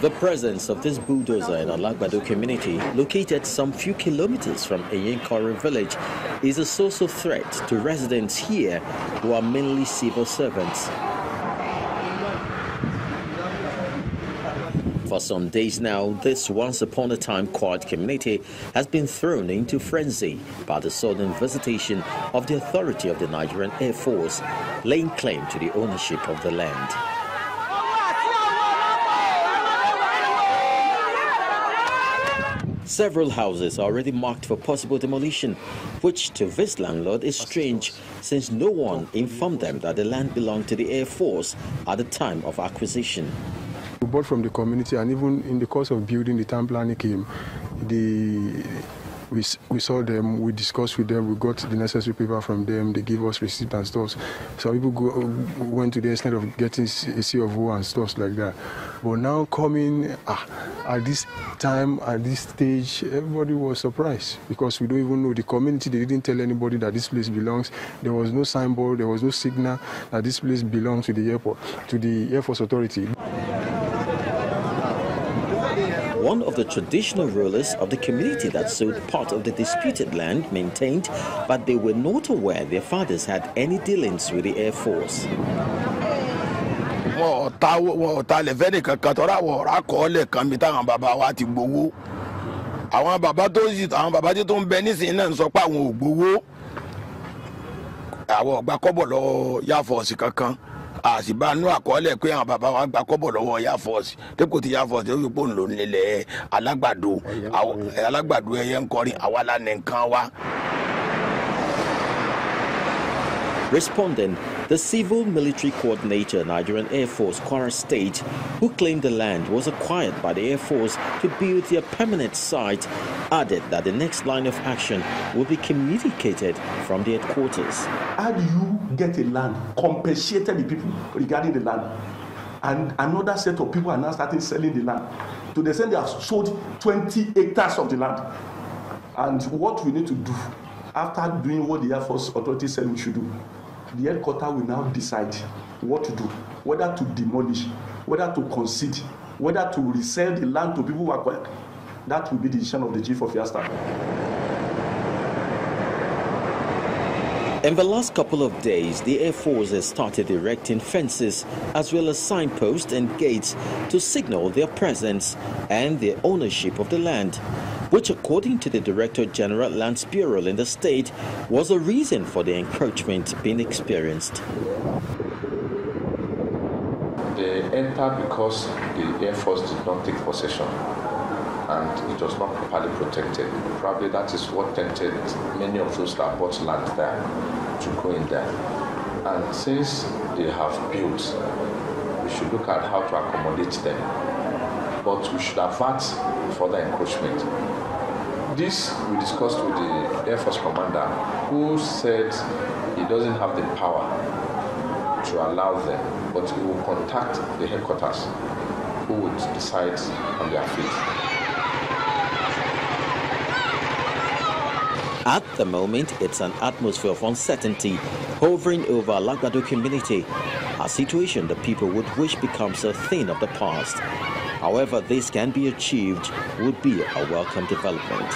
The presence of this bulldozer in Alagbado community, located some few kilometers from Kwara village, is a source of threat to residents here who are mainly civil servants. For some days now, this once upon a time quiet community has been thrown into frenzy by the sudden visitation of the authority of the Nigerian Air Force, laying claim to the ownership of the land. Several houses are already marked for possible demolition, which to this landlord is strange, since no one informed them that the land belonged to the Air Force at the time of acquisition. We bought from the community, and even in the course of building, the town planning came. We saw them, we discussed with them, we got the necessary paper from them, they gave us receipts and stuff. So people went to the extent of getting a C of O and stuff like that. But now coming at this time, at this stage, everybody was surprised because we don't even know the community. They didn't tell anybody that this place belongs. There was no signboard, there was no signal that this place belongs to the airport, to the Air Force Authority. One of the traditional rulers of the community that sold part of the disputed land maintained that they were not aware their fathers had any dealings with the Air Force. Asibanu akọọlẹ pé àwọn bàbá wa gba kọ́bọ̀ lọ́wọ́ Air Force tẹ́kọ̀ tí Air Force tẹ́kọ̀ pò ń lò nílẹ̀ alágbàdo ẹyẹ ń kọrin àwa la ní nǹkan wa. Responding, the Civil Military Coordinator, Nigerian Air Force, Kwara State, who claimed the land was acquired by the Air Force to build their permanent site, added that the next line of action will be communicated from the headquarters. How do you get a land, compensate the people regarding the land, and another set of people are now starting selling the land to the extent they have sold 20 hectares of the land? And what we need to do after doing what the Air Force Authority said we should do, the headquarters will now decide what to do, whether to demolish, whether to concede, whether to resell the land to people who acquired. That will be the decision of the Chief of Air Staff. In the last couple of days, the Air Force has started erecting fences as well as signposts and gates to signal their presence and their ownership of the land, which, according to the Director General Lands Bureau in the state, was a reason for the encroachment being experienced. They entered because the Air Force did not take possession and it was not properly protected. Probably that is what tempted many of those that bought land there to go in there. And since they have built, we should look at how to accommodate them. But we should avert further encroachment. This we discussed with the Air Force commander, who said he doesn't have the power to allow them, but he will contact the headquarters, who would decide on their fate. At the moment, it's an atmosphere of uncertainty hovering over Alagbado community, a situation the people would wish becomes a thing of the past. However this can be achieved would be a welcome development.